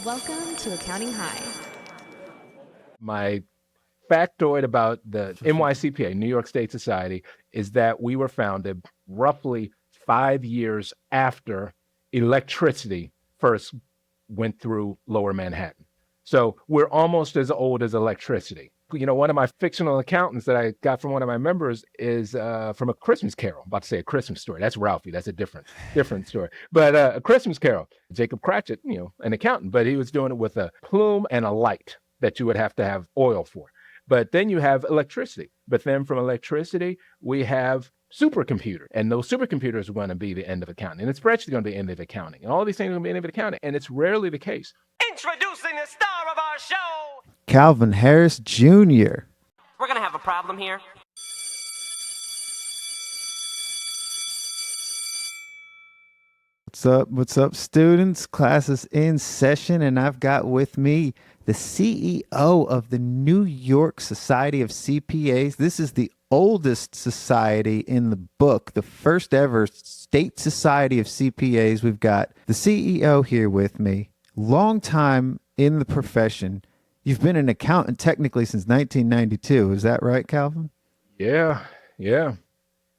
Welcome to Accounting High. My factoid about the NYCPA, New York State Society, is that we were founded roughly 5 years after electricity first went through Lower Manhattan. So we're almost as old as electricity. You know, one of my fictional accountants that I got from one of my members is from A Christmas Carol. I'm about to say A Christmas Story. That's Ralphie. That's a different story. But A Christmas Carol, Jacob Cratchit, an accountant, but he was doing it with a plume and a light that you would have to have oil for. But then you have electricity. But then from electricity, we have supercomputer. And those supercomputers are going to be the end of accounting. And it's actually going to be the end of accounting. And all these things are going to be the end of accounting. And it's rarely the case. Introducing the star of our show, Calvin Harris Jr. We're gonna have a problem here. What's up, students? Class is in session, and I've got with me the CEO of the New York Society of CPAs. This is the oldest society in the book, the first ever state society of CPAs. We've got the CEO here with me, long time in the profession. You've been an accountant technically since 1992. Is that right, Calvin? Yeah.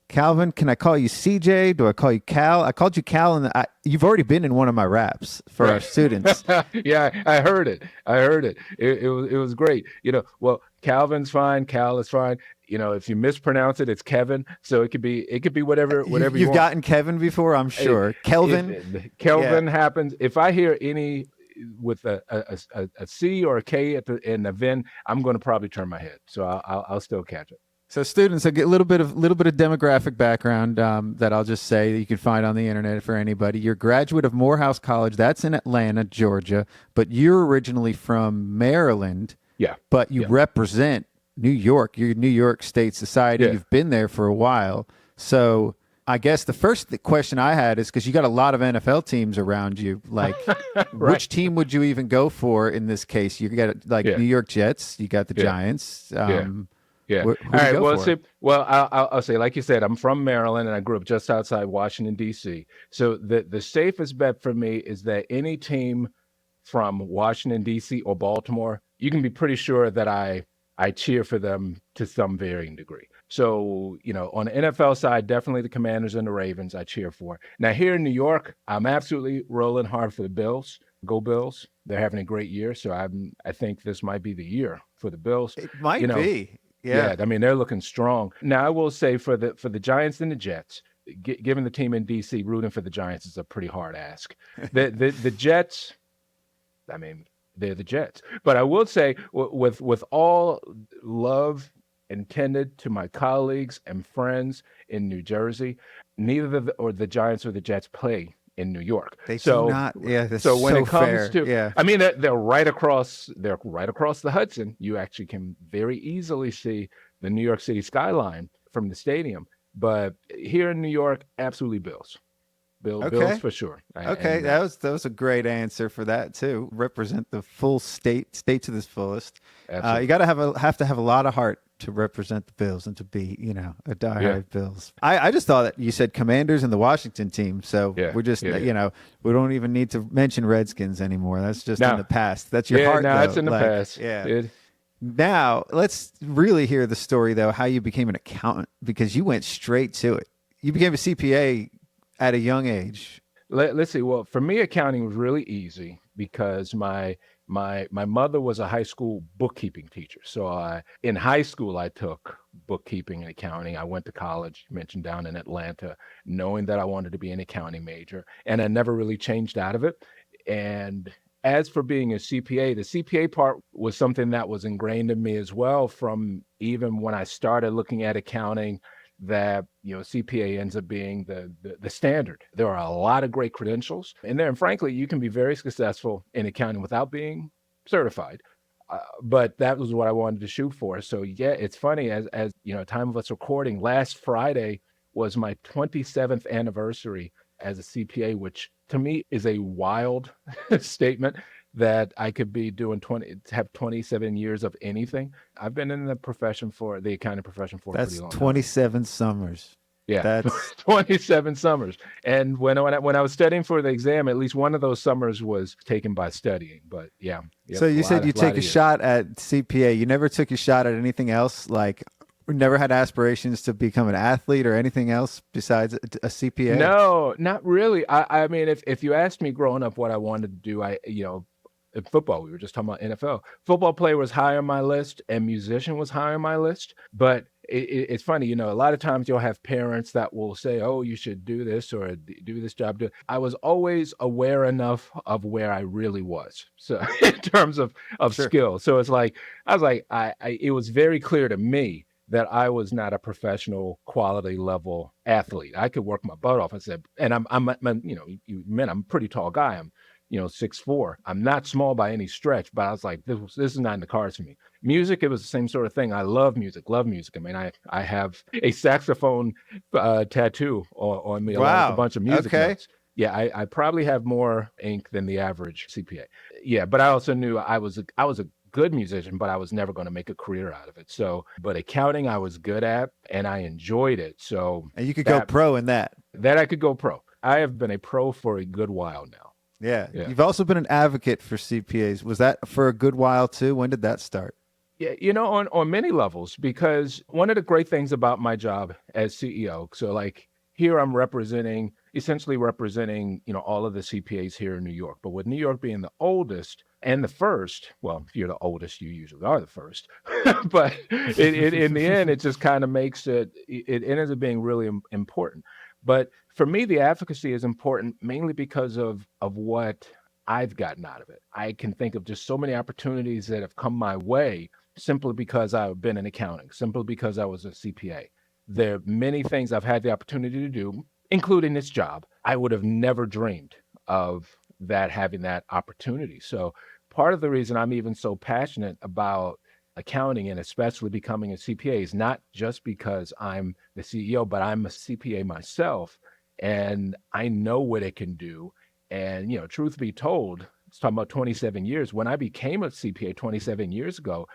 Calvin, can I call you CJ? Do I call you Cal? I called you Cal, and you've already been in one of my raps for our students. Yeah, I heard it. It was great. Well, Calvin's fine. Cal is fine. If you mispronounce it, it's Kevin. So it could be whatever you You've want. gotten Kevin before, I'm sure. Kelvin. Kelvin happens. If I hear any with a C or a K in the VIN, I'm going to probably turn my head. So I'll still catch it. So students, I get a little bit of demographic background that I'll just say that you can find on the internet for anybody. You're a graduate of Morehouse College. That's in Atlanta, Georgia. But you're originally from Maryland. Yeah. But you represent New York. You're New York State Society. Yeah. You've been there for a while. So I guess the first question I had is, because you got a lot of NFL teams around you, like Right. which team would you even go for in this case? You got New York Jets. You got the Giants. Yeah. Who All right. go for? I'll say, like you said, I'm from Maryland and I grew up just outside Washington, D.C. So the safest bet for me is that any team from Washington, D.C. or Baltimore, you can be pretty sure that I cheer for them to some varying degree. So, on the NFL side, definitely the Commanders and the Ravens I cheer for. Now, here in New York, I'm absolutely rolling hard for the Bills. Go Bills. They're having a great year. So I think this might be the year for the Bills. It might be. Yeah. I mean, they're looking strong. Now, I will say for the Giants and the Jets, given the team in D.C., rooting for the Giants is a pretty hard ask. The Jets, I mean, they're the Jets. But I will say, with all love intended to my colleagues and friends in New Jersey, neither the Giants or the Jets play in New York. They do not. Yeah. So when it comes fair. to, I mean, they're right across the Hudson. You actually can very easily see the New York City skyline from the stadium. But here in New York, absolutely Bills. Bills for sure. Okay, that was a great answer for that too. Represent the full state to the fullest. You got to have a lot of heart to represent the Bills and to be, a diehard Bills. I just thought that you said Commanders and the Washington team, so we're just, we don't even need to mention Redskins anymore. That's just in the past. That's your heart. No, though. it's in the past. Yeah. Now let's really hear the story though, how you became an accountant, because you went straight to it. You became a CPA at a young age. Let's see. Well, for me, accounting was really easy because my mother was a high school bookkeeping teacher. So in high school, I took bookkeeping and accounting. I went to college, mentioned down in Atlanta, knowing that I wanted to be an accounting major, and I never really changed out of it. And as for being a CPA, the CPA part was something that was ingrained in me as well from even when I started looking at accounting, that CPA ends up being the standard. There are a lot of great credentials in there, and frankly, you can be very successful in accounting without being certified. But that was what I wanted to shoot for. So it's funny, as time of us recording, last Friday was my 27th anniversary as a CPA, which to me is a wild statement that I could be doing have 27 years of anything. I've been in the accounting profession for a pretty long time. That's 27 summers. Yeah, That's 27 summers. And when I was studying for the exam, at least one of those summers was taken by studying. But yeah, so yep, you said you take lot a of years. shot at CPA. You never took a shot at anything else, like never had aspirations to become an athlete or anything else besides a CPA? No, not really. I mean, if you asked me growing up what I wanted to do, in football, we were just talking about NFL. Football player was high on my list, and musician was high on my list. But it's funny, a lot of times you'll have parents that will say, "Oh, you should do this or do this job." I was always aware enough of where I really was, so in terms of Sure. skill. So it's like I was like, it was very clear to me that I was not a professional quality level athlete. I could work my butt off. I said, and I'm a pretty tall guy. I'm 6'4". I'm not small by any stretch, but I was like, this is not in the cards for me. Music, it was the same sort of thing. I love music. I mean, I have a saxophone tattoo on me along with a Wow. bunch of music Okay. notes. Yeah, I probably have more ink than the average CPA. Yeah, but I also knew I was a good musician, but I was never going to make a career out of it. So, but accounting I was good at and I enjoyed it. So And you could go pro in that. that I could go pro. I have been a pro for a good while now. Yeah. Yeah. You've also been an advocate for CPAs. Was that for a good while too? When did that start? Yeah, on many levels, because one of the great things about my job as CEO, so like here I'm essentially representing, all of the CPAs here in New York. But with New York being the oldest and the first, well, if you're the oldest, you usually are the first. But in the end, it just kind of makes it ends up being really important. But for me, the advocacy is important mainly because of what I've gotten out of it. I can think of just so many opportunities that have come my way simply because I've been in accounting, simply because I was a CPA. There are many things I've had the opportunity to do, including this job. I would have never dreamed of having that opportunity. So part of the reason I'm even so passionate about accounting and especially becoming a CPA is not just because I'm the CEO, but I'm a CPA myself and I know what it can do. And, truth be told, it's talking about 27 years. When I became a CPA 27 years ago,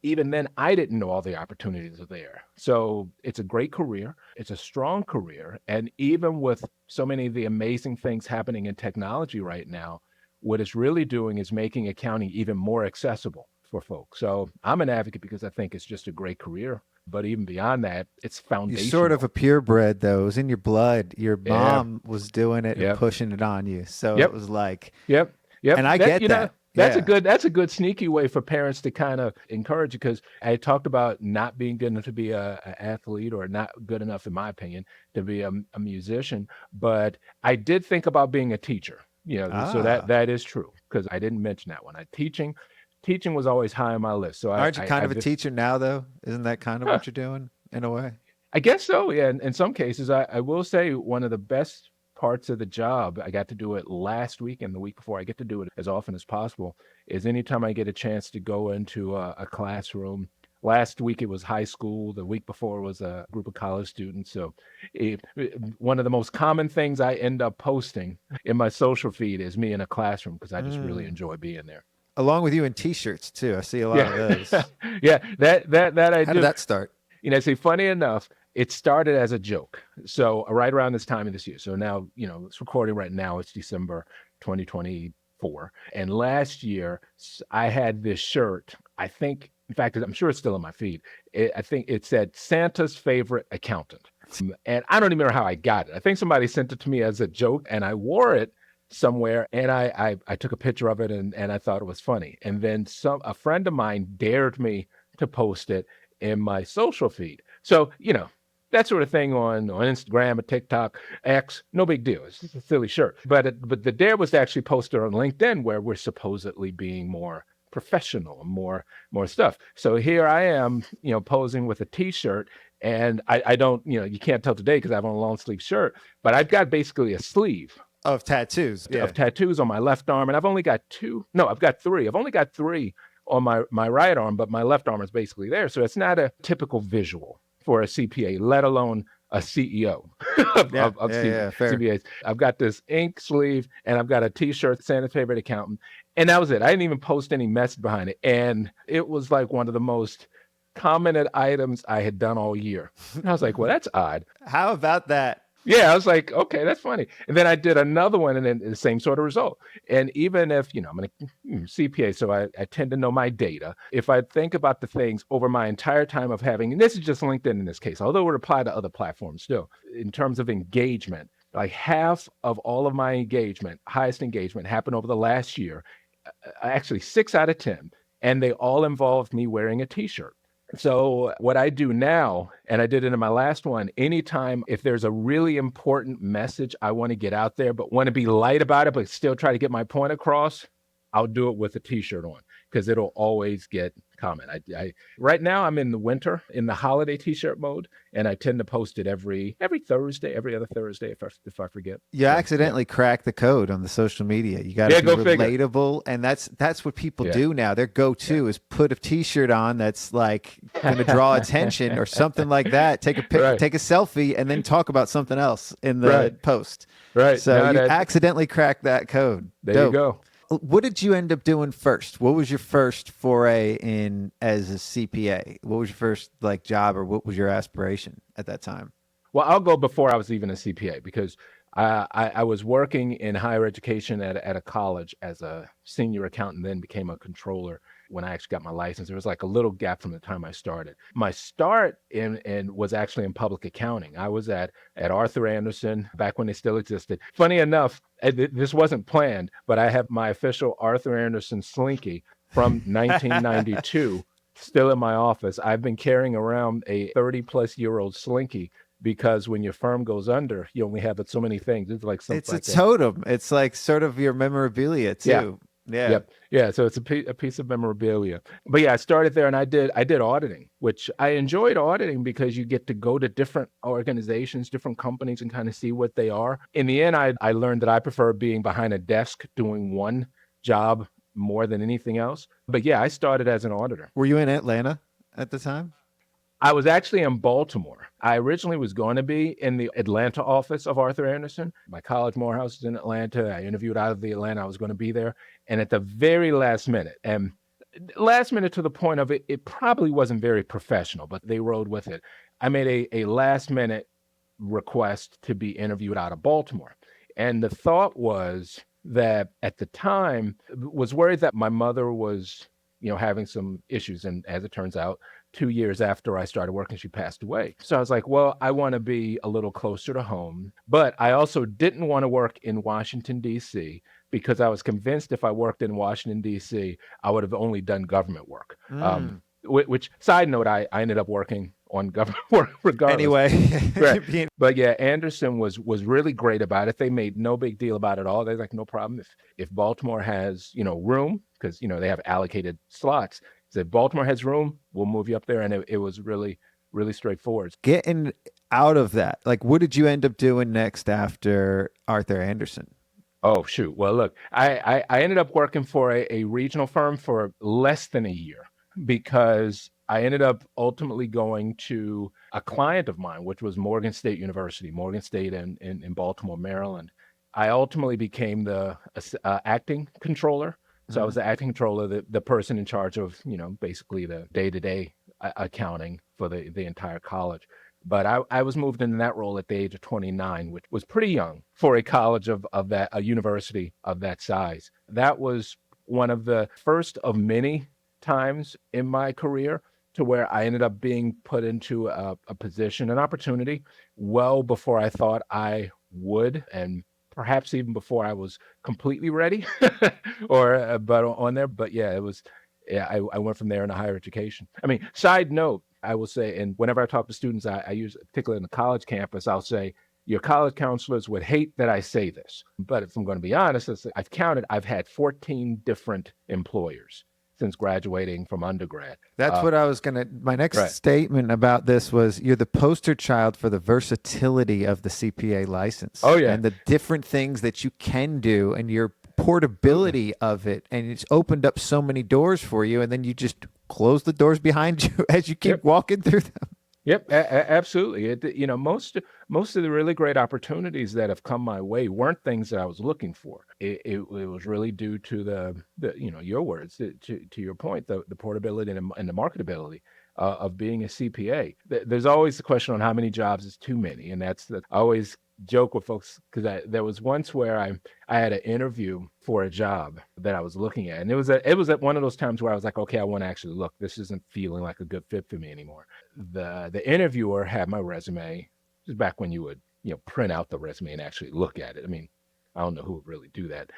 even then I didn't know all the opportunities are there. So it's a great career. It's a strong career. And even with so many of the amazing things happening in technology right now, what it's really doing is making accounting even more accessible for folks. So I'm an advocate because I think it's just a great career. But even beyond that, it's You're foundational. sort of a purebred, though. It was in your blood. Your Yeah. mom was doing it and Yep. pushing it on you. So Yep. it was like, Yep. Yep. and I get that. That's Yeah. that's a good sneaky way for parents to kind of encourage you, because I talked about not being good enough to be an athlete, or not good enough, in my opinion, to be a musician. But I did think about being a teacher. So Ah. that is true, because I didn't mention that one. Teaching was always high on my list. So Aren't you kind of a just, teacher now, though? Isn't that kind of huh, what you're doing in a way? I guess so. Yeah. In some cases, I will say one of the best parts of the job, I got to do it last week and the week before. I get to do it as often as possible, is anytime I get a chance to go into a classroom. Last week it was high school. The week before was a group of college students. So one of the most common things I end up posting in my social feed is me in a classroom, because I just really enjoy being there. Along with you in T-shirts too. I see a lot of those. Yeah, that I How do. did that start? See, funny enough, it started as a joke. So right around this time of this year. So now, it's recording right now. It's December 2024. And last year, I had this shirt. I think, in fact, I'm sure it's still in my feed. I think it said Santa's favorite accountant. And I don't even remember how I got it. I think somebody sent it to me as a joke, and I wore it somewhere, and I took a picture of it, and I thought it was funny. And then a friend of mine dared me to post it in my social feed. So, that sort of thing on Instagram or TikTok, X, no big deal. It's just a silly shirt. But the dare was to actually post it on LinkedIn, where we're supposedly being more professional and more stuff. So here I am, posing with a T-shirt, and I don't, you can't tell today because I have on a long sleeve shirt, but I've got basically a sleeve Of tattoos. Yeah. of tattoos on my left arm, and I've only got two. No, I've got three. I've only got three on my right arm, but my left arm is basically there. So it's not a typical visual for a CPA, let alone a CEO of Fair. CPAs. I've got this ink sleeve, and I've got a T-shirt, Santa's favorite accountant, and that was it. I didn't even post any message behind it, and it was like one of the most commented items I had done all year. And I was like, well, that's odd. How about that? Yeah, I was like, okay, that's funny. And then I did another one and then the same sort of result. And even if, I'm a CPA, so I tend to know my data. If I think about the things over my entire time of having, and this is just LinkedIn in this case, although it would apply to other platforms still, in terms of engagement, like half of all of my engagement, highest engagement happened over the last year, actually 6 out of 10, and they all involved me wearing a t-shirt. So what I do now, and I did it in my last one, anytime if there's a really important message I want to get out there, but want to be light about it, but still try to get my point across, I'll do it with a t-shirt on because it'll always get comment. I right now I'm in the winter in the holiday t-shirt mode, and I tend to post it every Thursday, every other Thursday if I forget. You accidentally crack the code on the social media. You got to be relatable, and that's what people do now. Their go-to is put a t-shirt on that's like going to draw attention or something like that. Take a pic, take a selfie, and then talk about something else in the post. Right. So you accidentally cracked that code. There you go. What did you end up doing first? What was your first foray in as a CPA? What was your first job, or what was your aspiration at that time? Well, I'll go before I was even a CPA because I was working in higher education at a college as a senior accountant, then became a controller when I actually got my license. There was like a little gap from the time I started. My start in was actually in public accounting. I was at Arthur Andersen back when they still existed. Funny enough, this wasn't planned, but I have my official Arthur Andersen slinky from 1992 still in my office. I've been carrying around a 30-plus-year-old slinky because when your firm goes under, you only have so many things. It's like something. It's a totem. It's like sort of your memorabilia too. Yeah. Yep. Yeah. So it's a piece of memorabilia. But yeah, I started there and I did auditing, which I enjoyed auditing because you get to go to different organizations, different companies, and kind of see what they are. In the end, I learned that I prefer being behind a desk doing one job more than anything else. But yeah, I started as an auditor. Were you in Atlanta at the time? I was actually in Baltimore. I originally was going to be in the Atlanta office of Arthur Andersen. My college, Morehouse, is in Atlanta. I interviewed out of the Atlanta. I was going to be there. And at the very last minute, and last minute to the point of it probably wasn't very professional, but they rode with it. I made a last minute request to be interviewed out of Baltimore. And the thought was that at the time, was worried that my mother was, having some issues. And as it turns out, 2 years after I started working, she passed away. So I was like, well, I want to be a little closer to home. But I also didn't want to work in Washington, D.C., because I was convinced if I worked in Washington, D.C., I would have only done government work. Which, side note, I ended up working on government work regardless. Anyway. Right. But yeah, Andersen was really great about it. They made no big deal about it at all. They're like, no problem. If Baltimore has, room, because, they have allocated slots. So if Baltimore has room, we'll move you up there. And it was really, really straightforward. Getting out of that, what did you end up doing next after Arthur Andersen? Oh, shoot. Well, look, I ended up working for a regional firm for less than a year because I ended up ultimately going to a client of mine, which was Morgan State University, Morgan State in Baltimore, Maryland. I ultimately became the acting controller. So I was the acting controller, the person in charge of, basically the day-to-day accounting for the entire college. But I was moved into that role at the age of 29, which was pretty young for a college of that, a university of that size. That was one of the first of many times in my career to where I ended up being put into a position, an opportunity, well before I thought I would, and perhaps even before I was completely ready but on there. But yeah, it was, I went from there into higher education. I mean, side note, I will say, and whenever I talk to students, I use, particularly in the college campus, I'll say, your college counselors would hate that I say this. But if I'm going to be honest, I've had 14 different employers since graduating from undergrad. That's what I was my next statement about this was you're the poster child for the versatility of the CPA license. Oh, yeah. And the different things that you can do and your portability of it. And it's opened up so many doors for you. And then you just close the doors behind you as you keep walking through them. Yep, absolutely. Most of the really great opportunities that have come my way weren't things that I was looking for. It was really due to the your words, to your point, the portability and the marketability. of being a CPA. There's always the question on how many jobs is too many, and I always joke with folks because there was once where I had an interview for a job that I was looking at, and it was at one of those times where I was like, okay, I want to actually look. This isn't feeling like a good fit for me anymore. The interviewer had my resume. This is back when you would print out the resume and actually look at it. I mean, I don't know who would really do that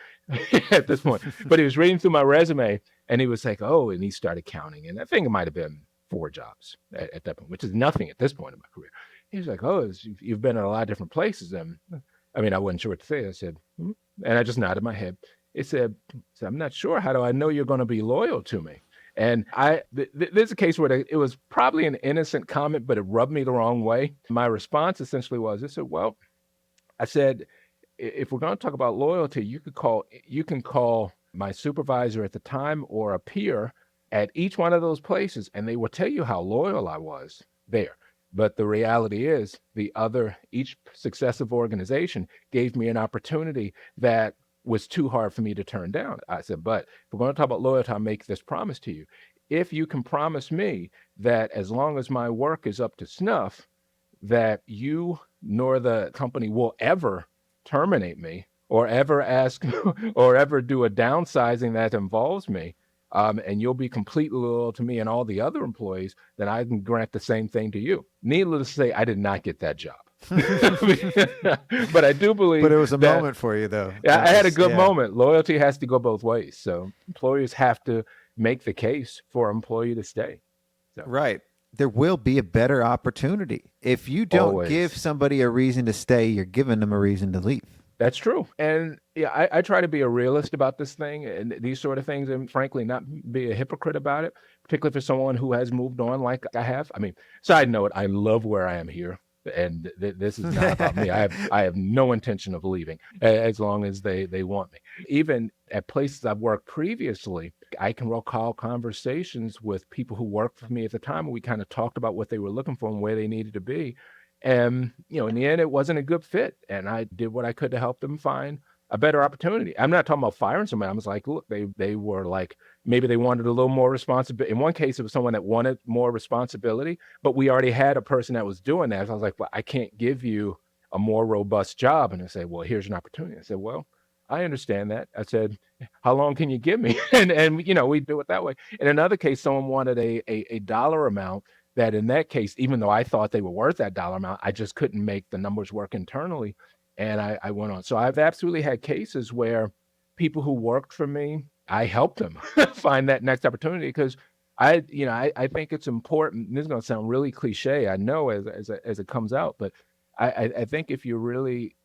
at this point, but he was reading through my resume and he was like, oh, and he started counting, and I think it might have been 4 jobs at that point, which is nothing at this point in my career. He was like, oh, you've been in a lot of different places. And I mean, I wasn't sure what to say. I said, and I just nodded my head. He said, I'm not sure. How do I know you're going to be loyal to me? And there's a case where it was probably an innocent comment, but it rubbed me the wrong way. My response essentially was, I said, if we're going to talk about loyalty, you can call my supervisor at the time or a peer at each one of those places, and they will tell you how loyal I was there. But the reality is each successive organization gave me an opportunity that was too hard for me to turn down. I said, but if we're going to talk about loyalty, I'll make this promise to you. If you can promise me that as long as my work is up to snuff, that you nor the company will ever terminate me or ever ask or ever do a downsizing that involves me, and you'll be completely loyal to me and all the other employees, then I can grant the same thing to you. Needless to say, I did not get that job. But I do believe. But it was a moment for you, though. I had a good moment. Loyalty has to go both ways. So employers have to make the case for an employee to stay. So. Right. There will be a better opportunity. If you don't give somebody a reason to stay, you're giving them a reason to leave. That's true. And yeah, I try to be a realist about this thing and these sort of things, and frankly, not be a hypocrite about it, particularly for someone who has moved on like I have. I mean, side note, I love where I am here. And this is not about me. I have no intention of leaving as long as they want me. Even at places I've worked previously, I can recall conversations with people who worked for me at the time, and we kind of talked about what they were looking for and where they needed to be. And, in the end, it wasn't a good fit. And I did what I could to help them find a better opportunity. I'm not talking about firing somebody. I was like, look, they were like, maybe they wanted a little more responsibility. In one case, it was someone that wanted more responsibility, but we already had a person that was doing that. So I was like, well, I can't give you a more robust job. And they say, well, here's an opportunity. I said, well, I understand that. I said, how long can you give me? And we do it that way. In another case, someone wanted a dollar amount that in that case, even though I thought they were worth that dollar amount, I just couldn't make the numbers work internally. And I went on. So I've absolutely had cases where people who worked for me, I helped them find that next opportunity because I think it's important. This is going to sound really cliche, I know, as it comes out, but I think if you're really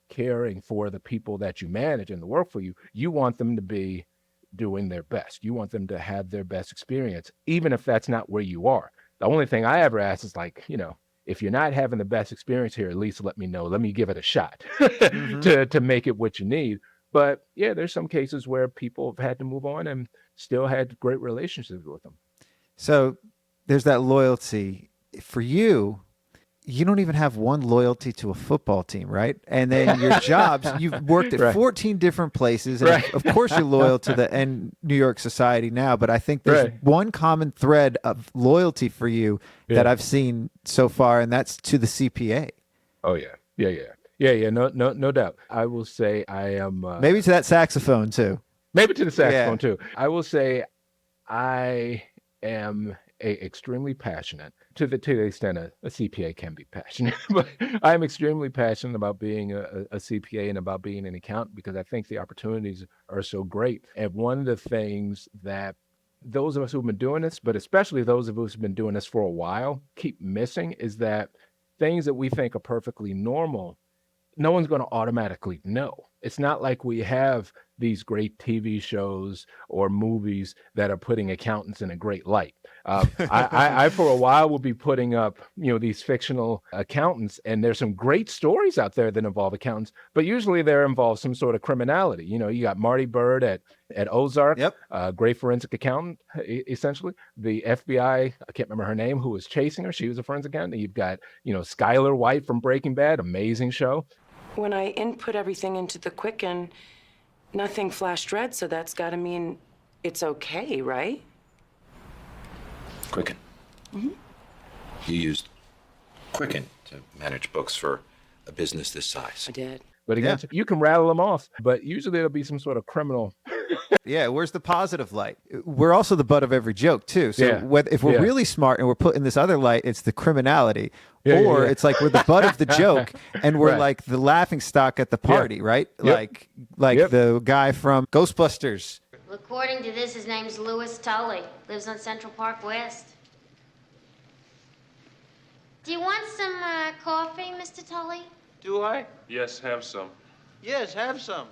caring for the people that you manage and the work for you, you want them to be doing their best. You want them to have their best experience, even if that's not where you are. The only thing I ever ask is like, if you're not having the best experience here, at least let me know. Let me give it a shot to make it what you need. But yeah, there's some cases where people have had to move on and still had great relationships with them. So there's that loyalty. For you, you don't even have one loyalty to a football team, right? And then your jobs, you've worked at 14 different places. And of course, you're loyal to the New York Society now, but I think there's one common thread of loyalty for you that I've seen so far, and that's to the CPA. Oh, yeah. Yeah. No doubt. I will say I am... maybe to that saxophone, too. Maybe to the saxophone, too. I will say I am extremely passionate to the extent a CPA can be passionate, but I'm extremely passionate about being a CPA and about being an accountant because I think the opportunities are so great. And one of the things that those of us who've been doing this, but especially those of us who've been doing this for a while, keep missing is that things that we think are perfectly normal, no one's going to automatically know. It's not like we have these great TV shows or movies that are putting accountants in a great light. I for a while will be putting up, these fictional accountants, and there's some great stories out there that involve accountants, but usually they involve some sort of criminality. You got Marty Bird at Ozark, great forensic accountant, essentially. The FBI, I can't remember her name, who was chasing her. She was a forensic accountant. You've got, Skylar White from Breaking Bad, amazing show. When I input everything into the Quicken, nothing flashed red, so that's got to mean it's okay, right? Quicken. You used Quicken to manage books for a business this size. I did. But again, you can rattle them off, but usually it'll be some sort of criminal. Yeah, where's the positive light? We're also the butt of every joke, too. So if we're really smart and we're put in this other light, it's the criminality. Or it's like we're the butt of the joke and we're like the laughing stock at the party, right? Like the guy from Ghostbusters. According to this, his name's Louis Tully. Lives on Central Park West. Do you want some coffee, Mr. Tully? Do I? Yes, have some. Yes, have some.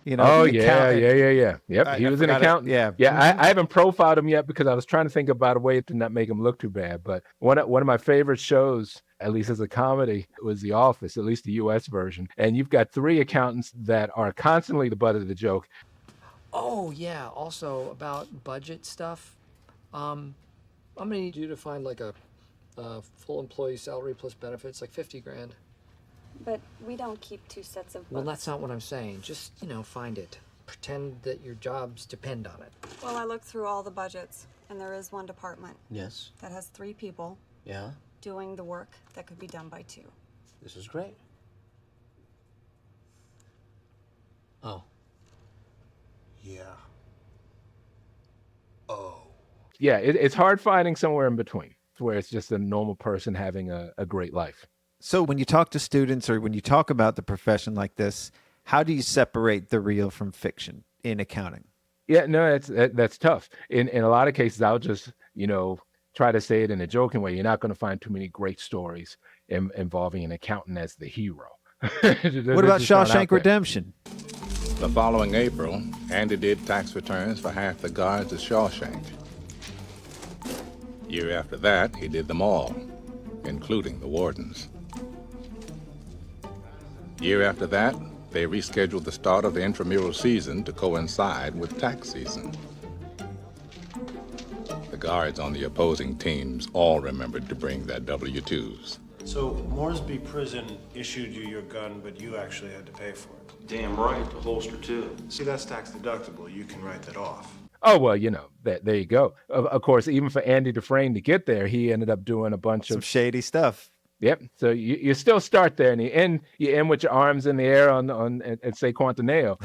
You know, Oh, the yeah. accountant. Yep, he was an accountant. I haven't profiled him yet because I was trying to think about a way to not make him look too bad. But one of my favorite shows, at least as a comedy, was The Office, at least the U.S. version. And you've got three accountants that are constantly the butt of the joke. Oh, yeah. Also, about budget stuff. I'm going to need you to find like a full employee salary plus benefits, like 50 grand. But we don't keep two sets of books. Well, that's not what I'm saying. Just, find it. Pretend that your jobs depend on it. Well, I looked through all the budgets, and there is one department. Yes. That has 3 people. Yeah. Doing the work that could be done by 2. This is great. Oh. Yeah. Oh. Yeah, it's hard finding somewhere in between where it's just a normal person having a great life. So when you talk to students or when you talk about the profession like this, how do you separate the real from fiction in accounting? Yeah, no, that's tough. In a lot of cases, I'll just, try to say it in a joking way. You're not going to find too many great stories involving an accountant as the hero. What about Shawshank Redemption? The following April, Andy did tax returns for half the guards at Shawshank. Year after that, he did them all, including the wardens. Year after that, they rescheduled the start of the intramural season to coincide with tax season. The guards on the opposing teams all remembered to bring their W-2s. So Moresby Prison issued you your gun, but you actually had to pay for it. Damn right, the holster too. See, that's tax deductible. You can write that off. Oh, well, there you go. Of course, even for Andy Dufresne to get there, he ended up doing a bunch of shady stuff. Yep. So you still start there, and you end with your arms in the air on and say Quantaneo.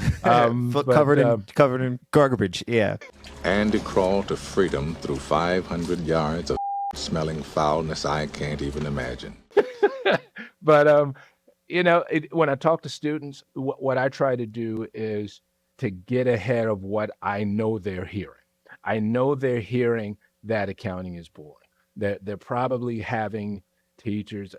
Covered in garbage. Yeah. Andy crawled to freedom through 500 yards of smelling foulness I can't even imagine. But when I talk to students, what I try to do is to get ahead of what I know they're hearing. I know they're hearing that accounting is boring. They're probably having teachers,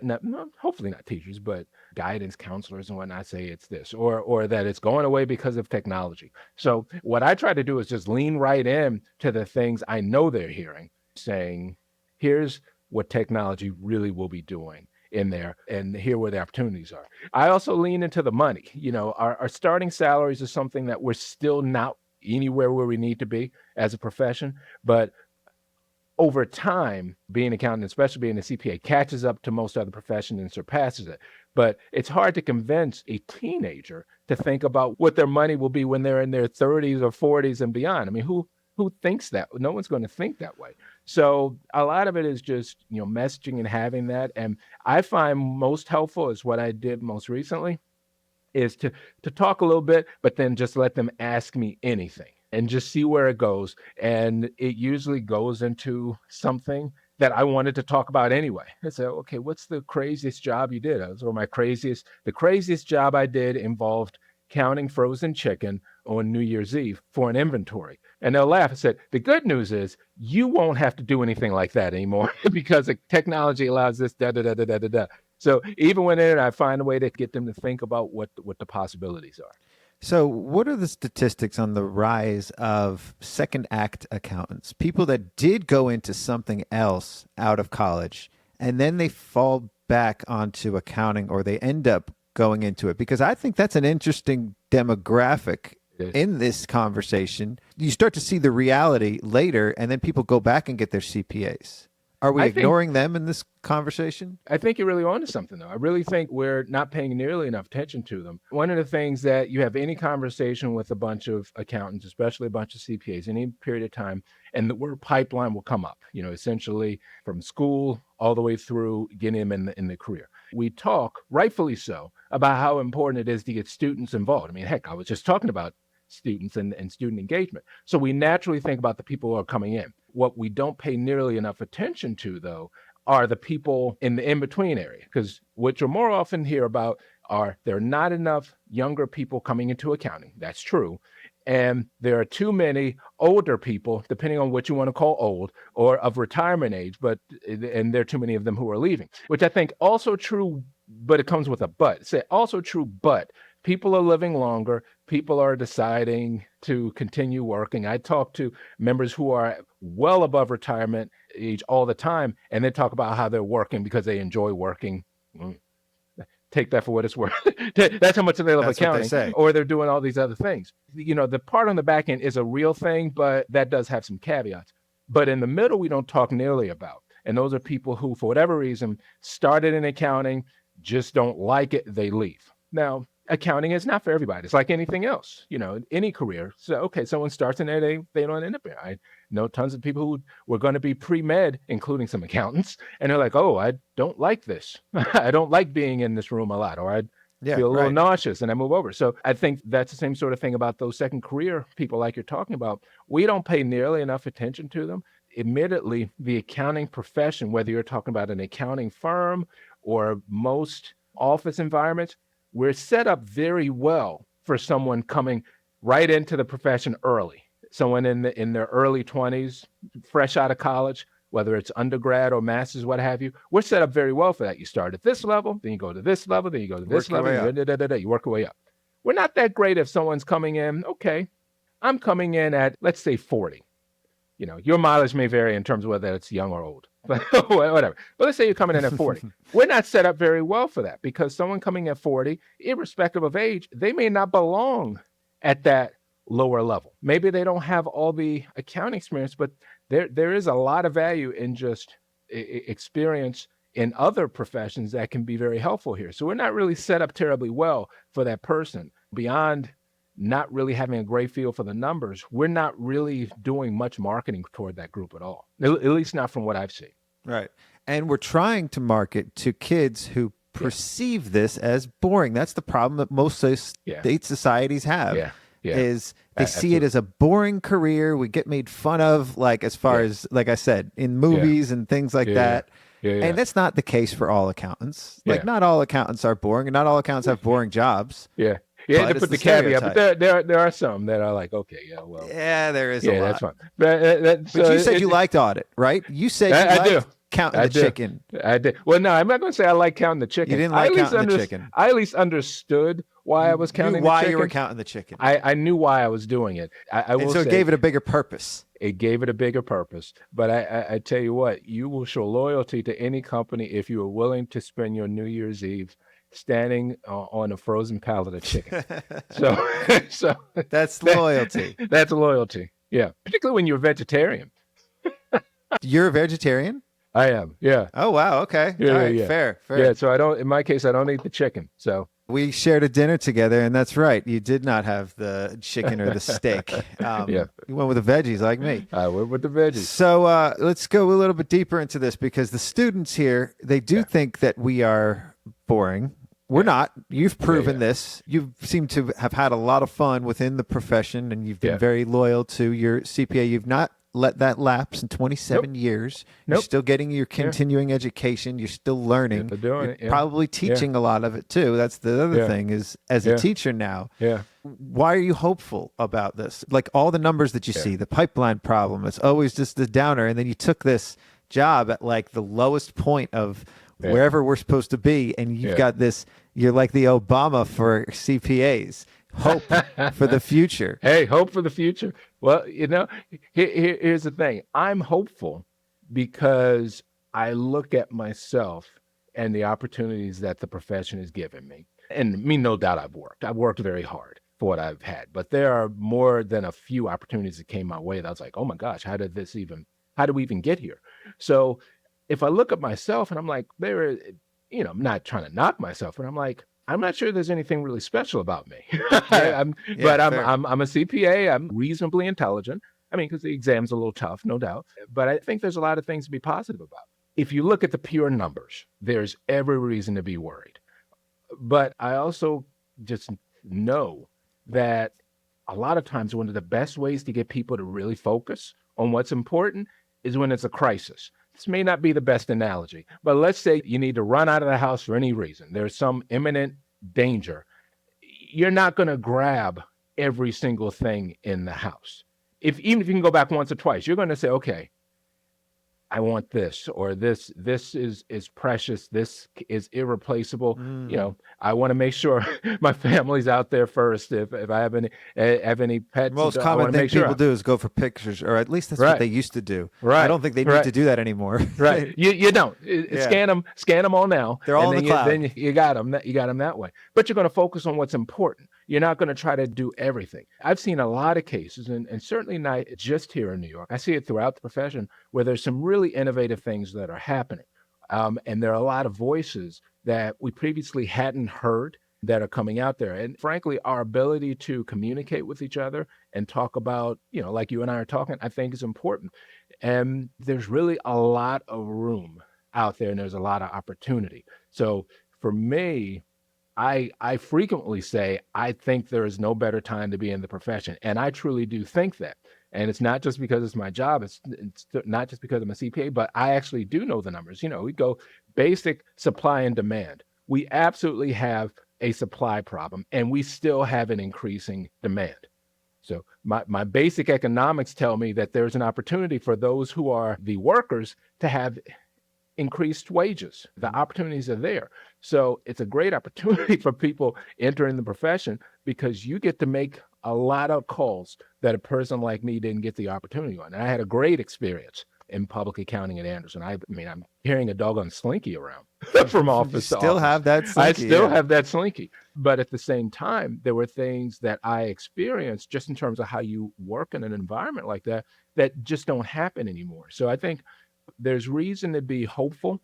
hopefully not teachers, but guidance counselors and whatnot say it's this, or that it's going away because of technology. So what I try to do is just lean right in to the things I know they're hearing, saying, here's what technology really will be doing in there, and here where the opportunities are. I also lean into the money. Our starting salaries is something that we're still not anywhere where we need to be as a profession, but over time, being an accountant, especially being a CPA, catches up to most other professions and surpasses it. But it's hard to convince a teenager to think about what their money will be when they're in their 30s or 40s and beyond. I mean, who thinks that? No one's going to think that way. So a lot of it is just, messaging and having that. And I find most helpful is what I did most recently is to talk a little bit, but then just let them ask me anything and just see where it goes. And it usually goes into something that I wanted to talk about anyway. I said, okay, what's the craziest job you did? The craziest job I did involved counting frozen chicken on New Year's Eve for an inventory. And they'll laugh. I said, the good news is you won't have to do anything like that anymore because the technology allows this, da-da-da-da-da-da. So even when I find a way to get them to think about what the possibilities are. So what are the statistics on the rise of second act accountants, people that did go into something else out of college, and then they fall back onto accounting or they end up going into it? Because I think that's an interesting demographic in this conversation. You start to see the reality later, and then people go back and get their CPAs. Are we I think- ignoring them in this conversation? I think you're really onto something, though. I really think we're not paying nearly enough attention to them. One of the things that you have any conversation with a bunch of accountants, especially a bunch of CPAs, any period of time, and the word pipeline will come up, essentially from school all the way through getting them in the career. We talk, rightfully so, about how important it is to get students involved. I mean, heck, I was just talking about students and student engagement. So we naturally think about the people who are coming in. What we don't pay nearly enough attention to, though, are the people in the in-between area, because what you'll more often hear about are there are not enough younger people coming into accounting. That's true. And there are too many older people, depending on what you want to call old, or of retirement age, and there are too many of them who are leaving, which I think also true, but it comes with a but. Say also true, but people are living longer. People are deciding to continue working. I talk to members who are well above retirement age all the time, and they talk about how they're working because they enjoy working. Take that for what it's worth. That's how much they love That's what they accounting. say. Or they're doing all these other things. The part on the back end is a real thing, but that does have some caveats. But in the middle, we don't talk nearly about. And those are people who, for whatever reason, started in accounting, just don't like it, they leave. Now, accounting is not for everybody. It's like anything else, any career. So, okay, someone starts in there, they don't end up there. I know tons of people who were going to be pre-med, including some accountants, and they're like, oh, I don't like this. I don't like being in this room a lot, or I feel a little nauseous, and I move over. So I think that's the same sort of thing about those second career people like you're talking about. We don't pay nearly enough attention to them. Admittedly, the accounting profession, whether you're talking about an accounting firm or most office environments, we're set up very well for someone coming right into the profession early. Someone in their early 20s, fresh out of college, whether it's undergrad or master's, what have you. We're set up very well for that. You start at this level, then you go to this level, then you go to this level, you work your way up. We're not that great if someone's coming in, okay, I'm coming in at, let's say, 40. Your mileage may vary in terms of whether it's young or old, but whatever. But let's say you're coming in at 40. We're not set up very well for that, because someone coming at 40, irrespective of age, they may not belong at that lower level. Maybe they don't have all the accounting experience, but there is a lot of value in just experience in other professions that can be very helpful here. So we're not really set up terribly well for that person. Beyond not really having a great feel for the numbers, we're not really doing much marketing toward that group at all, at least not from what I've seen. Right. And we're trying to market to kids who perceive this as boring. That's the problem that most state societies have. Is they see it as a boring career. We get made fun of, like, as far as, like I said, in movies and things like that. And that's not the case for all accountants. Like, not all accountants are boring, and not all accountants have boring jobs. You had to put the caveat, but there are some that are like, okay, there is a lot. That's fine. But you said you liked audit, right? You said you liked counting the chicken. I did. Well, no, I'm not going to say I like counting the chicken. You didn't like counting the chicken. I at least understood why I was counting the chicken. Why you were counting the chicken. I knew why I was doing it. And so it gave it a bigger purpose. It gave it a bigger purpose. But I tell you what, you will show loyalty to any company if you are willing to spend your New Year's Eve standing on a frozen pallet of chicken. so that's loyalty. That's loyalty. Yeah, particularly when you're a vegetarian. You're a vegetarian? I am. Yeah. Oh wow. Okay. Yeah, all right. yeah. Fair. Yeah. So I don't. In my case, I don't eat the chicken. So we shared a dinner together, and that's right. You did not have the chicken or the steak. You went with the veggies, like me. I went with the veggies. So let's go a little bit deeper into this, because the students here, they do think that we are boring. We're not. You've proven this. You seem to have had a lot of fun within the profession, and you've been very loyal to your CPA. You've not let that lapse in 27 years. You're still getting your continuing education. You're still learning. You're probably teaching a lot of it too. That's the other thing, is as a teacher now. Why are you hopeful about this? Like, all the numbers that you see, the pipeline problem, it's always just the downer. And then you took this job at like the lowest point of wherever we're supposed to be, and you've got this, you're like the Obama for CPAs. Hope for the future. Hey, hope for the future. Well, here's the thing. I'm hopeful because I look at myself and the opportunities that the profession has given me. And no doubt I've worked very hard for what I've had, but there are more than a few opportunities that came my way that I was like, oh my gosh, how did we even get here? So if I look at myself and I'm like, I'm not trying to knock myself, but I'm like, I'm not sure there's anything really special about me. Yeah. But fair. I'm a CPA. I'm reasonably intelligent. I mean, because the exam's a little tough, no doubt. But I think there's a lot of things to be positive about. If you look at the pure numbers, there's every reason to be worried. But I also just know that a lot of times one of the best ways to get people to really focus on what's important is when it's a crisis. This may not be the best analogy, but let's say you need to run out of the house for any reason. There's some imminent danger. You're not going to grab every single thing in the house. Even if you can go back once or twice, you're going to say, okay, I want this, or this is precious. This is irreplaceable. I want to make sure my family's out there first. If I have any pets, Most I common want to thing make sure people do is go for pictures, or at least that's what they used to do. Right. I don't think they need to do that anymore. Right. You don't. Scan them all now. They're all and in the cloud. Then you got them. You got them that way. But you're going to focus on what's important. You're not going to try to do everything. I've seen a lot of cases, and certainly not just here in New York. I see it throughout the profession where there's some really innovative things that are happening. And there are a lot of voices that we previously hadn't heard that are coming out there. And frankly, our ability to communicate with each other and talk about, like you and I are talking, I think is important. And there's really a lot of room out there, and there's a lot of opportunity. So for me, I frequently say, I think there is no better time to be in the profession. And I truly do think that. And it's not just because it's my job. It's not just because I'm a CPA, but I actually do know the numbers. We go basic supply and demand. We absolutely have a supply problem, and we still have an increasing demand. So my basic economics tell me that there's an opportunity for those who are the workers to have increased wages. The opportunities are there. So it's a great opportunity for people entering the profession because you get to make a lot of calls that a person like me didn't get the opportunity on. And I had a great experience in public accounting at Anderson. I mean, I'm carrying a doggone slinky around from office to office. Still have that slinky. I still have that slinky. But at the same time, there were things that I experienced just in terms of how you work in an environment like that just don't happen anymore. So I think there's reason to be hopeful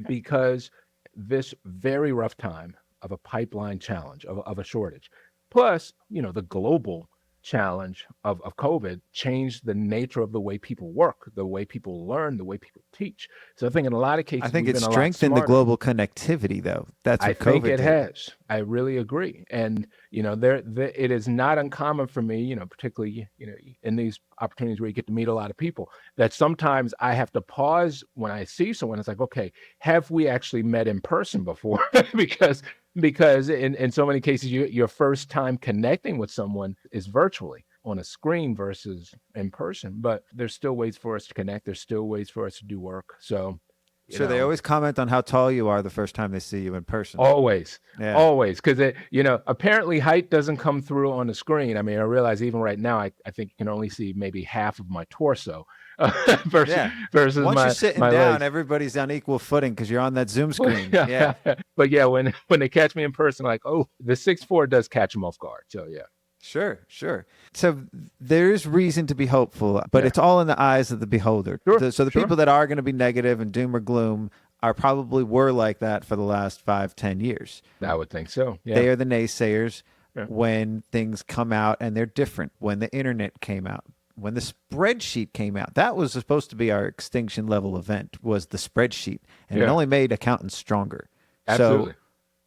because this very rough time of a pipeline challenge, of a shortage, plus, the global challenge of COVID changed the nature of the way people work, the way people learn, the way people teach. So I think in a lot of cases, I think we've it's been a lot strengthened the smarter. global connectivity, though. That's what I COVID think it did. has. I really agree. And, it is not uncommon for me, particularly, in these opportunities where you get to meet a lot of people, that sometimes I have to pause when I see someone. It's like, okay, have we actually met in person before? because in so many cases, your first time connecting with someone is virtually on a screen versus in person. But there's still ways for us to connect. There's still ways for us to do work. So they always comment on how tall you are the first time they see you in person. Always. Yeah. Always. Because, apparently height doesn't come through on the screen. I mean, I realize even right now, I think you can only see maybe half of my torso versus Once my you're sitting my down, legs. Everybody's on equal footing because you're on that Zoom screen. Yeah. But yeah, when they catch me in person, like, oh, the 6'4" does catch them off guard. So yeah. Sure. So there's reason to be hopeful, but it's all in the eyes of the beholder. Sure, So the people that are going to be negative and doom or gloom were like that for the last 5-10 years. I would think so. Yeah. They are the naysayers when things come out and they're different. When the internet came out, when the spreadsheet came out, that was supposed to be our extinction level event, was the spreadsheet. And it only made accountants stronger. Absolutely. So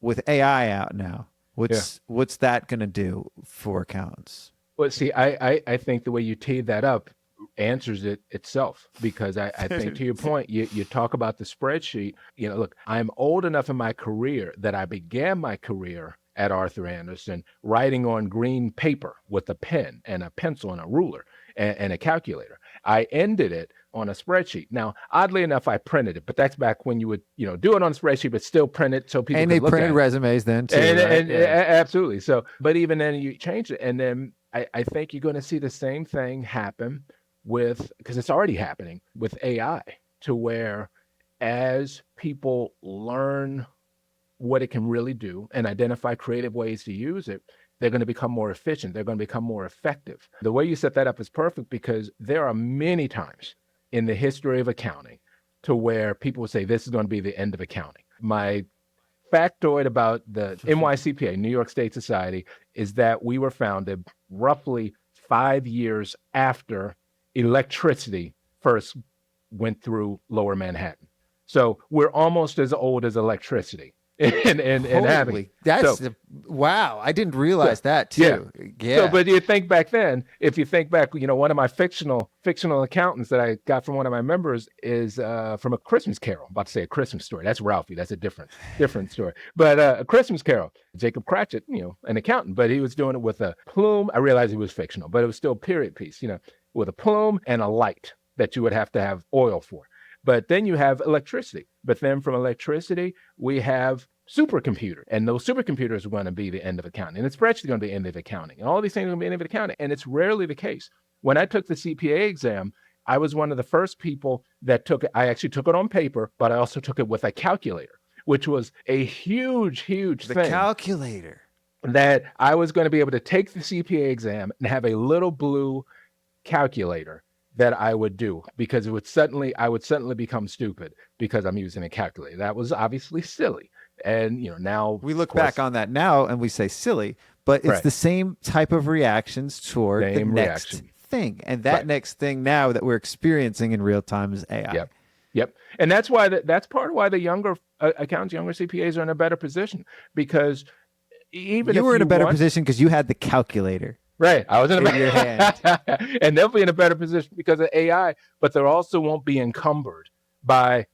with AI out now, what's that going to do for accountants? Well, see, I think the way you teed that up answers it itself, because I think to your point, you talk about the spreadsheet. Look, I'm old enough in my career that I began my career at Arthur Andersen writing on green paper with a pen and a pencil and a ruler and a calculator. I ended it on a spreadsheet. Now, oddly enough, I printed it, but that's back when you would, do it on a spreadsheet, but still print it so people and could they look printed at it. resumes then too. And absolutely. So, but even then you change it. And then I think you're going to see the same thing happen because it's already happening with AI, to where as people learn what it can really do and identify creative ways to use it, they're going to become more efficient. They're going to become more effective. The way you set that up is perfect, because there are many times in the history of accounting to where people would say this is going to be the end of accounting. My factoid about the NYCPA, New York State Society, is that we were founded roughly 5 years after electricity first went through Lower Manhattan. So we're almost as old as electricity. Holy, wow! I didn't realize that too. Yeah. So, but you think back then, if you think back, one of my fictional accountants that I got from one of my members is from A Christmas Carol. I'm about to say A Christmas Story. That's Ralphie. That's a different story. But A Christmas Carol, Jacob Cratchit, an accountant, but he was doing it with a plume. I realized he was fictional, but it was still a period piece, with a plume and a light that you would have to have oil for. But then you have electricity. But then from electricity, we have supercomputer. And those supercomputers are going to be the end of accounting. And it's actually going to be the end of accounting. And all these things are going to be the end of accounting. And it's rarely the case. When I took the CPA exam, I was one of the first people that took it. I actually took it on paper, but I also took it with a calculator, which was a huge thing. The calculator. That I was going to be able to take the CPA exam and have a little blue calculator that I would do, because I would suddenly become stupid because I'm using a calculator. That was obviously silly. And now we look back on that now and we say silly, but it's the same type of reactions toward the next thing. And that next thing now that we're experiencing in real time is AI. Yep. And that's why that's part of why the younger accountants, younger CPAs are in a better position, because even you if were in a better position because you had the calculator. Right. I was in your hand. And they'll be in a better position because of AI, but they also won't be encumbered by,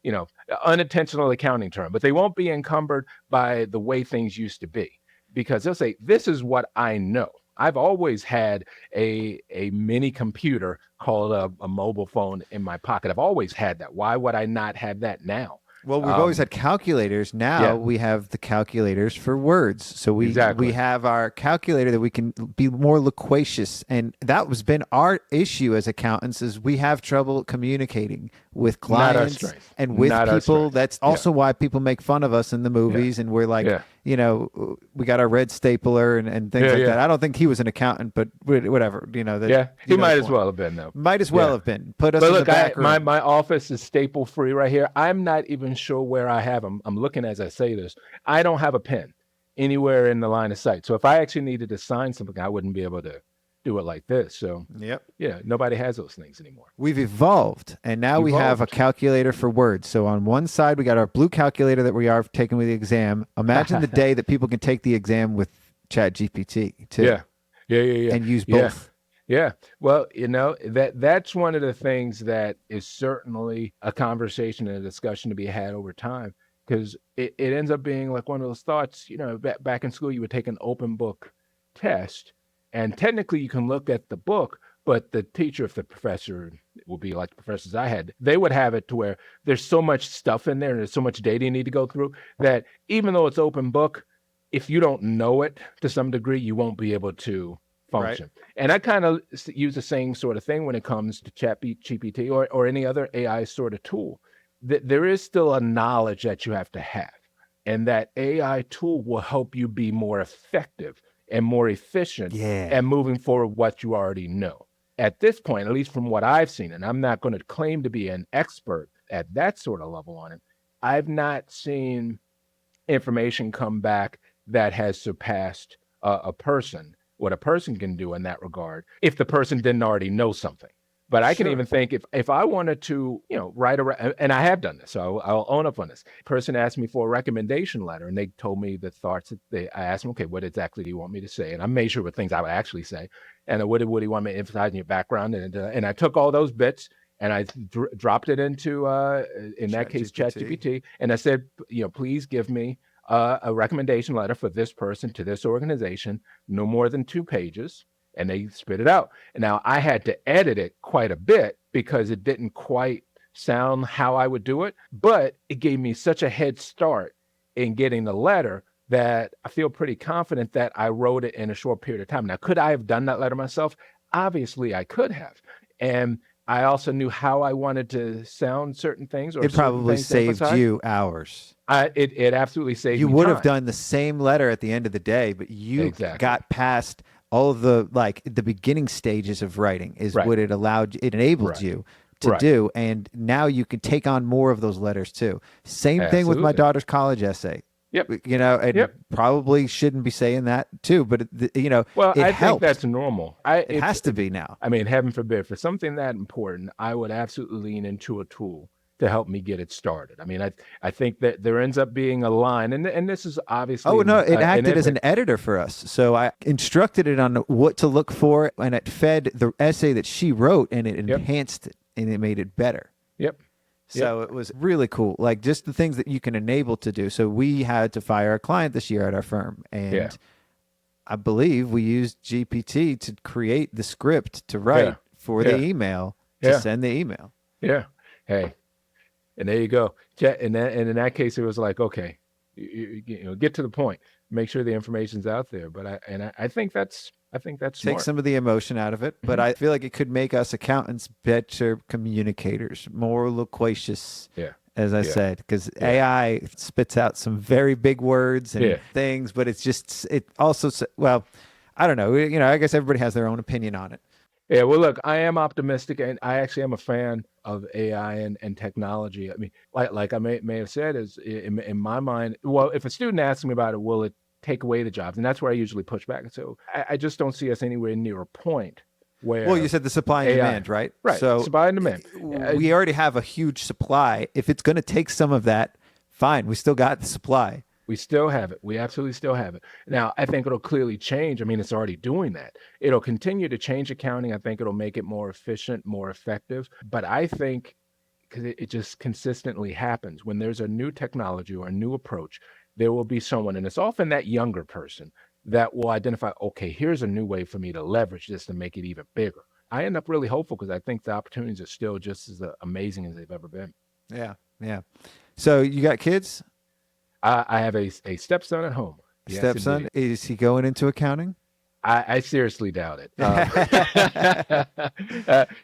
unintentional accounting term, but they won't be encumbered by the way things used to be, because they'll say, this is what I know. I've always had a mini computer called a mobile phone in my pocket. I've always had that. Why would I not have that now? Well, we've always had calculators. Now we have the calculators for words. So we have our calculator that we can be more loquacious. And that has been our issue as accountants, is we have trouble communicating with clients and with people. That's also why people make fun of us in the movies. And we're like, we got our red stapler and things like that. I don't think he was an accountant, but whatever. He might as well have been, though. Might as well have been. Put us in the back room. My office is staple free right here. I'm not even sure where I have them. I'm looking as I say this. I don't have a pen anywhere in the line of sight. So if I actually needed to sign something, I wouldn't be able to do it like this. So nobody has those things anymore. We've evolved, and now we have a calculator for words. So on one side, we got our blue calculator that we are taking with the exam. Imagine the day that people can take the exam with ChatGPT too. And use both. Yeah. Well, that's one of the things that is certainly a conversation and a discussion to be had over time, because it ends up being like one of those thoughts, back in school, you would take an open book test, and technically you can look at the book, but the teacher, if the professor will be like the professors I had, they would have it to where there's so much stuff in there and there's so much data you need to go through that even though it's open book, if you don't know it to some degree, you won't be able to function. And I kind of use the same sort of thing when it comes to ChatGPT or any other AI sort of tool. There is still a knowledge that you have to have, and that AI tool will help you be more effective and more efficient and moving forward what you already know. At this point, at least from what I've seen, and I'm not going to claim to be an expert at that sort of level on it, I've not seen information come back that has surpassed a person, what a person can do in that regard, if the person didn't already know something. But I can even think if I wanted to, write and I have done this, so I'll own up on this. Person asked me for a recommendation letter, and they told me the thoughts that I asked them, okay, what exactly do you want me to say? And I made sure with things I would actually say. And what do you want me to emphasize in your background? And I took all those bits and I dropped it into, in that case, ChatGPT. And I said, please give me a recommendation letter for this person to this organization, no more than 2 pages. And they spit it out. And now I had to edit it quite a bit because it didn't quite sound how I would do it, but it gave me such a head start in getting the letter that I feel pretty confident that I wrote it in a short period of time. Now, could I have done that letter myself? Obviously, I could have. And I also knew how I wanted to sound certain things. Or it probably saved you hours. It absolutely saved me You would time. have done the same letter at the end of the day, but you got past all of the beginning stages of writing is what it allowed. It enabled you to Right. do. And now you can take on more of those letters too. Same thing with my Absolutely. daughter's college essay. Yep. And Yep. probably shouldn't be saying that too, but Well, it I helps. think that's normal. It has to be now. I mean, heaven forbid, for something that important, I would absolutely lean into a tool to help me get it started. I mean, I think that there ends up being a line, and this is obviously. Oh, no, it an acted as an editor for us. So I instructed it on what to look for, and it fed the essay that she wrote, and it enhanced it, and it made it better. Yep. So it was really cool. Like just the things that you can enable to do. So we had to fire a client this year at our firm. And I believe we used GPT to create the script to write for the email, to send the email. Yeah. Hey, and there you go. And in that case, it was like, okay, get to the point, make sure the information's out there. But I think that's Take smart. some of the emotion out of it, but I feel like it could make us accountants better communicators, more loquacious, as I said, because AI spits out some very big words and things, but it also, well, I don't know. I guess everybody has their own opinion on it. Yeah, well, look, I am optimistic, and I actually am a fan of AI and technology. I mean, like I may have said, is in my mind, well, if a student asks me about it, will it take away the jobs? And that's where I usually push back. So I just don't see us anywhere near a point where. Well, you said the supply and AI demand, right? Right. So supply and demand. We already have a huge supply. If it's going to take some of that, fine. We still got the supply. We still have it. We absolutely still have it. Now, I think it'll clearly change. I mean, it's already doing that. It'll continue to change accounting. I think it'll make it more efficient, more effective. But I think, because it just consistently happens, when there's a new technology or a new approach, there will be someone, and it's often that younger person, that will identify, okay, here's a new way for me to leverage this to make it even bigger. I end up really hopeful because I think the opportunities are still just as amazing as they've ever been. Yeah, yeah. So you got kids? I have a stepson at home. Yes, Stepson, indeed. is he going into accounting? I seriously doubt it.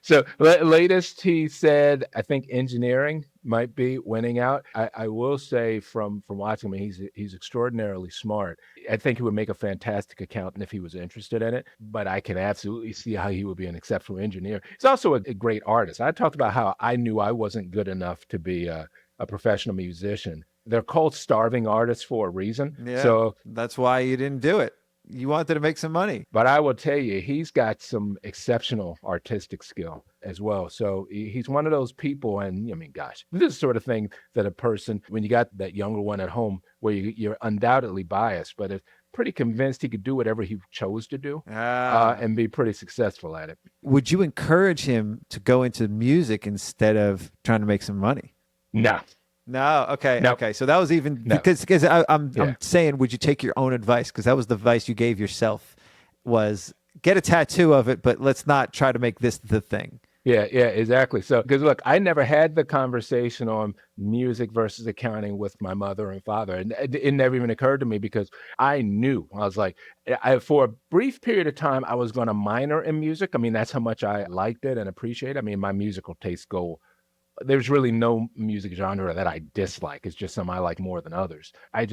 So latest he said, I think engineering might be winning out. I will say from watching him, he's extraordinarily smart. I think he would make a fantastic accountant if he was interested in it, but I can absolutely see how he would be an exceptional engineer. He's also a great artist. I talked about how I knew I wasn't good enough to be a professional musician. They're called starving artists for a reason. Yeah, so that's why you didn't do it. You wanted to make some money. But I will tell you, he's got some exceptional artistic skill as well. So he's one of those people, and I mean, gosh, this is the sort of thing that a person, when you got that younger one at home, where you're undoubtedly biased, but if pretty convinced he could do whatever he chose to do and be pretty successcul at it. Would you encourage him to go into music instead of trying to make some money? No. No, okay, Nope. okay. So that was even because I'm saying, would you take your own advice? Because that was the advice you gave yourself, was get a tattoo of it, but let's not try to make this the thing. Yeah, exactly. So, because look, I never had the conversation on music versus accounting with my mother and father, and it never even occurred to me because I knew. I was like, for a brief period of time, I was going to minor in music. I mean, that's how much I liked it and appreciate it. I mean, my musical tastes go. There's really no music genre that I dislike. It's just some I like more than others. I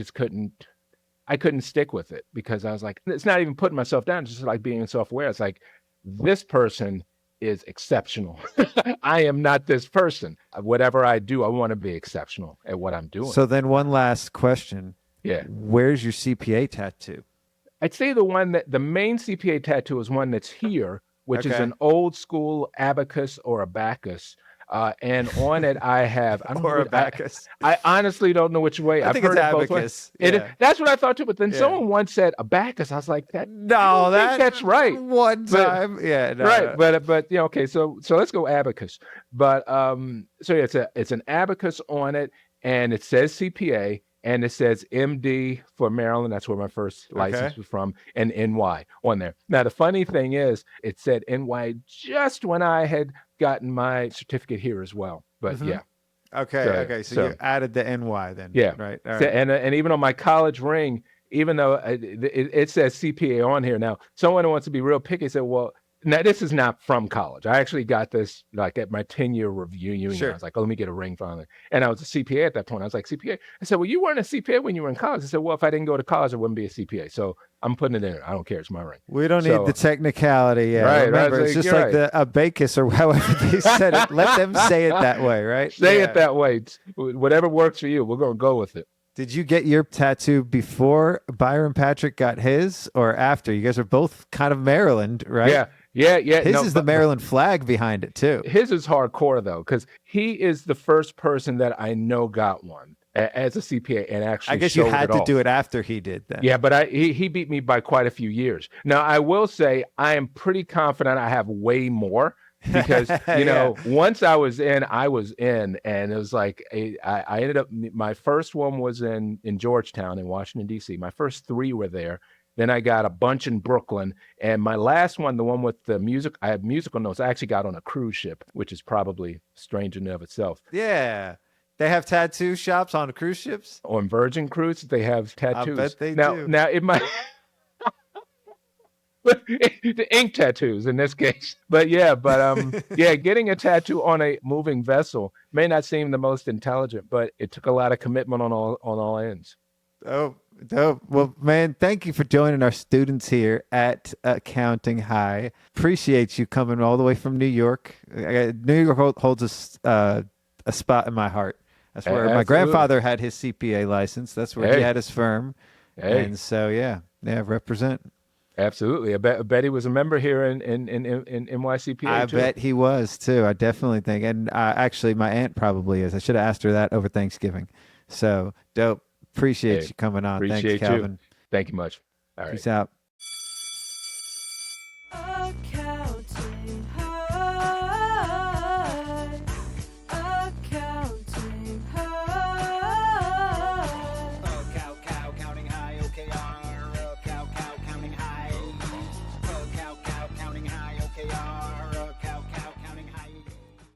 couldn't stick with it because I was like, it's not even putting myself down. It's just like being self-aware. It's like, this person is exceptional. I am not this person. Whatever I do, I want to be exceptional at what I'm doing. So then one last question. Yeah. Where's your CPA tattoo? I'd say the main CPA tattoo is one that's here, which is Okay. an old school abacus or abacus. And on it, I have Or abacus. I honestly don't know which way. I I've think heard it's it both abacus. ways. Yeah. That's what I thought too. But then Yeah. someone once said abacus. I was like, I No, don't think that's right. One But- time. Yeah. No, Right, no. but okay, so let's go abacus. But so it's an abacus on it, and it says CPA, and it says MD for Maryland. That's where my first license was from, and NY on there. Now the funny thing is, it said NY just when I had gotten my certificate here as well. But Mhm. yeah, Okay. So you added the NY then. yeah, Right. All So- right. and even on my college ring, even though it says CPA on here now, someone who wants to be real picky said, well, Now, this is not from college. I actually got this like at my 10-year review union. Sure. I was like, oh, let me get a ring finally. And I was a CPA at that point. I was like, CPA? I said, well, you weren't a CPA when you were in college. I said, well, if I didn't go to college, I wouldn't be a CPA. So I'm putting it in. I don't care. It's my ring. We don't need the technicality. Yeah. Right, Remember, right. it's just You're like the abacus or however they said it. Let them say it that way, right? Say it that way. Whatever works for you, we're going to go with it. Did you get your tattoo before Byron Patrick got his or after? You guys are both kind of Maryland, right? Yeah. His is the Maryland flag behind it, too. His is hardcore, though, because he is the first person that I know got one as a CPA and actually I guess you showed had it to off. do it after he did then. Yeah, but he beat me by quite a few years. Now, I will say I am pretty confident I have way more because, you know, once I was in, and it was like I ended up, my first one was in Georgetown in Washington, D.C. My first 3 were there. Then I got a bunch in Brooklyn. And my last one, the one with the music, I have musical notes. I actually got on a cruise ship, which is probably strange in and of itself. Yeah. They have tattoo shops on cruise ships? On Virgin Cruise, they have tattoos. I bet they do. Now, it might... the ink tattoos in this case. But yeah, getting a tattoo on a moving vessel may not seem the most intelligent, but it took a lot of commitment on all ends. Oh, dope. Well, man, thank you for joining our students here at Accounting High. Appreciate you coming all the way from New York. New York holds a spot in my heart. That's where my grandfather had his CPA license. That's where he had his firm. And so, yeah, represent. Absolutely. I bet he was a member here in NYCPA. I bet he was too. I definitely think. And actually, my aunt probably is. I should have asked her that over Thanksgiving. So dope. Appreciate you coming on. Thanks, Calvin. You. Thank you much. All right. Peace out.